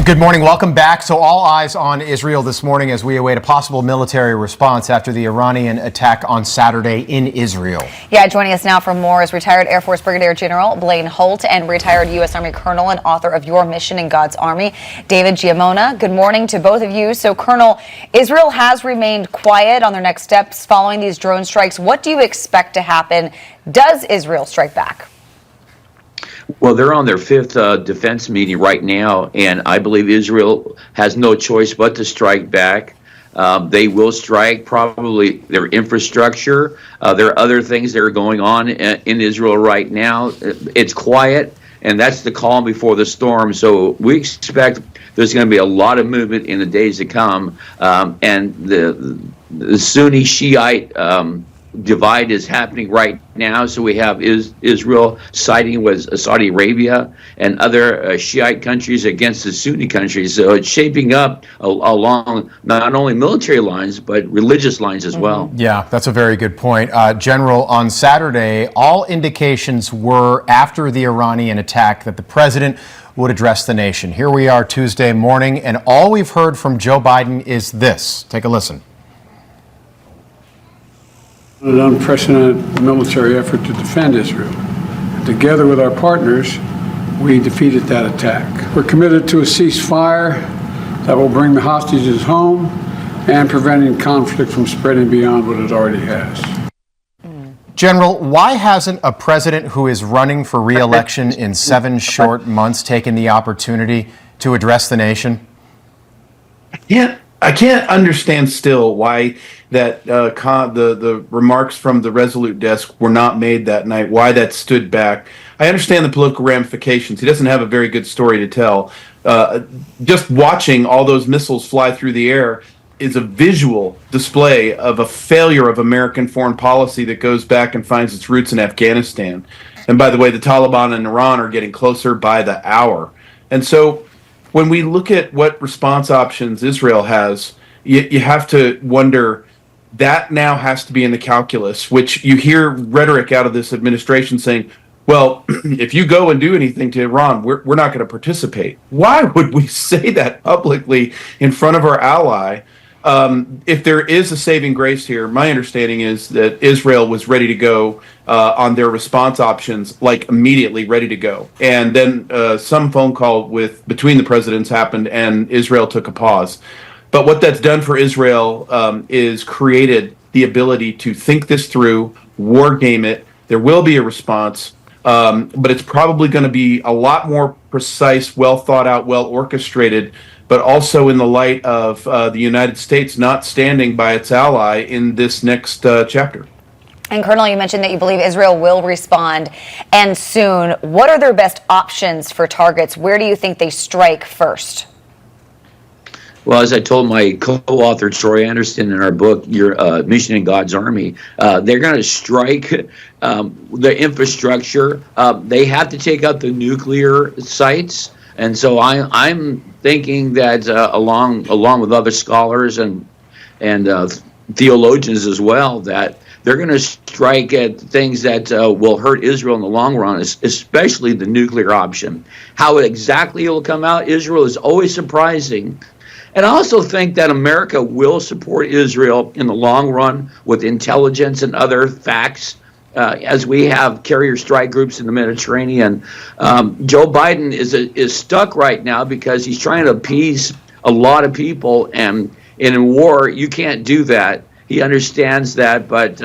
Good morning. Welcome back. So all eyes on Israel this morning as we await a possible military response after the Iranian attack on Saturday in Israel. Yeah, joining us now for more is retired Air Force Brigadier General Blaine Holt and retired U.S. Army Colonel and author of Your Mission in God's Army, David Giammona. Good morning to both of you. So, Colonel, Israel has remained quiet on their next steps following these drone strikes. What do you expect to happen? Does Israel strike back? Well, they're on their fifth defense meeting right now, and I believe Israel has no choice but to strike back. They will strike probably their infrastructure. There are other things that are going on in Israel right now. It's quiet, and that's the calm before the storm. So we expect there's going to be a lot of movement in the days to come, and the Sunni Shiite divide is happening right now. So we have Israel siding with Saudi Arabia and other Shiite countries against the Sunni countries. So it's shaping up along not only military lines, but religious lines as well. Yeah, that's a very good point. General, on Saturday, all indications were after the Iranian attack that the president would address the nation. Here we are Tuesday morning, and all we've heard from Joe Biden is this. Take a listen. An unprecedented military effort to defend Israel. Together with our partners, we defeated that attack. We're committed to a ceasefire that will bring the hostages home and preventing conflict from spreading beyond what it already has. General, why hasn't a president who is running for re-election in 7 short months taken the opportunity to address the nation? I can't understand still why that the remarks from the Resolute desk were not made that night, why that stood back. I understand the political ramifications. He doesn't have a very good story to tell. Just watching all those missiles fly through the air is a visual display of a failure of American foreign policy that goes back and finds its roots in Afghanistan. And by the way, the Taliban and Iran are getting closer by the hour. And so when we look at what response options Israel has, you have to wonder, that now has to be in the calculus, which you hear rhetoric out of this administration saying, well, if you go and do anything to Iran, we're not going to participate. Why would we say that publicly in front of our ally? If there is a saving grace here, my understanding is that Israel was ready to go on their response options, like immediately ready to go. And then some phone call between the presidents happened and Israel took a pause. But what that's done for Israel is created the ability to think this through, war game it. There will be a response, but it's probably going to be a lot more precise, well thought out, well orchestrated, but also in the light of the United States not standing by its ally in this next chapter. And Colonel, you mentioned that you believe Israel will respond, and soon. What are their best options for targets? Where do you think they strike first? Well, as I told my co-author Troy Anderson in our book, Your Mission in God's Army, they're going to strike the infrastructure. They have to take out the nuclear sites. And so I'm thinking that along with other scholars and theologians as well, that they're going to strike at things that will hurt Israel in the long run, especially the nuclear option. How exactly it will come out, Israel is always surprising. And I also think that America will support Israel in the long run with intelligence and other facts. As we have carrier strike groups in the Mediterranean, Joe Biden is stuck right now because he's trying to appease a lot of people, and in war you can't do that. He understands that, but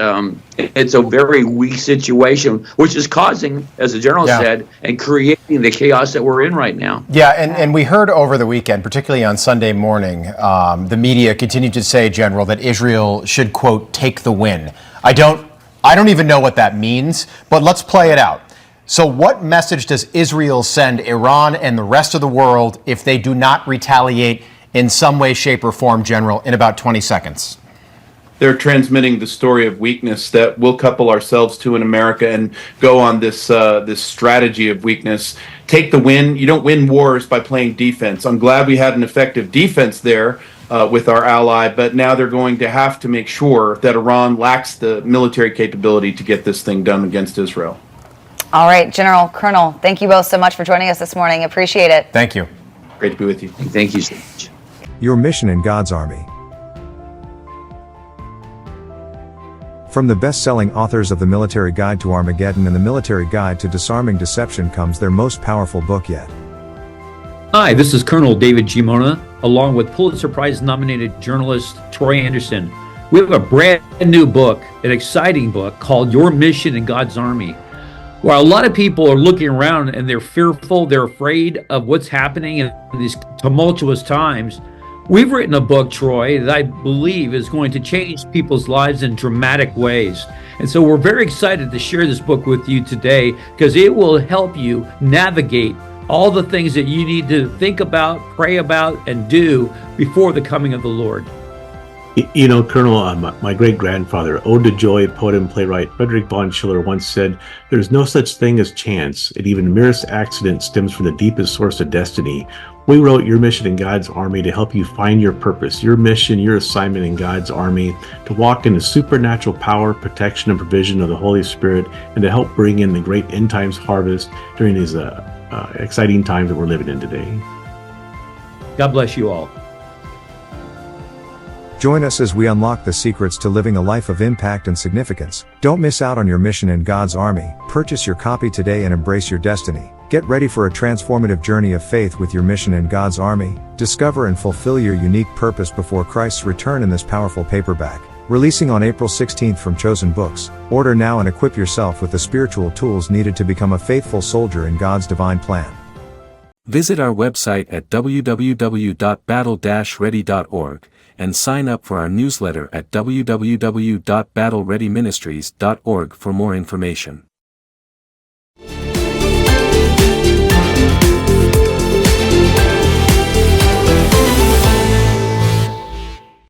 it's a very weak situation, which is causing, as the general said, and creating the chaos that we're in right now. Yeah, and we heard over the weekend, particularly on Sunday morning, the media continued to say, General, that Israel should, quote, take the win. I don't even know what that means, but let's play it out. So what message does Israel send Iran and the rest of the world if they do not retaliate in some way, shape, or form, General, in about 20 seconds? They're transmitting the story of weakness that we'll couple ourselves to in America and go on this this strategy of weakness. Take the win. You don't win wars by playing defense. I'm glad we had an effective defense there with our ally, but now they're going to have to make sure that Iran lacks the military capability to get this thing done against Israel. All right, General, Colonel, thank you both so much for joining us this morning. Appreciate it. Thank you. Great to be with you. Thank you so much. Your mission in God's Army. From the best-selling authors of The Military Guide to Armageddon and The Military Guide to Disarming Deception comes their most powerful book yet. Hi, this is Colonel David Giammona, along with Pulitzer Prize-nominated journalist Troy Anderson. We have a brand new book, an exciting book called Your Mission in God's Army. While a lot of people are looking around and they're fearful, they're afraid of what's happening in these tumultuous times, we've written a book, Troy, that I believe is going to change people's lives in dramatic ways. And so we're very excited to share this book with you today because it will help you navigate all the things that you need to think about, pray about, and do before the coming of the Lord. You know, Colonel, my great-grandfather, Ode to Joy poet and playwright Frederick von Schiller once said, "There's no such thing as chance, and even the merest accident stems from the deepest source of destiny." We wrote Your Mission in God's Army to help you find your purpose, your mission, your assignment in God's Army, to walk in the supernatural power, protection, and provision of the Holy Spirit, and to help bring in the great end times harvest during these exciting times that we're living in today. God bless you all. Join us as we unlock the secrets to living a life of impact and significance. Don't miss out on Your Mission in God's Army. Purchase your copy today and embrace your destiny. Get ready for a transformative journey of faith with Your Mission in God's Army. Discover and fulfill your unique purpose before Christ's return in this powerful paperback. Releasing on April 16th from Chosen Books. Order now and equip yourself with the spiritual tools needed to become a faithful soldier in God's divine plan. Visit our website at www.battle-ready.org and sign up for our newsletter at www.battlereadyministries.org for more information.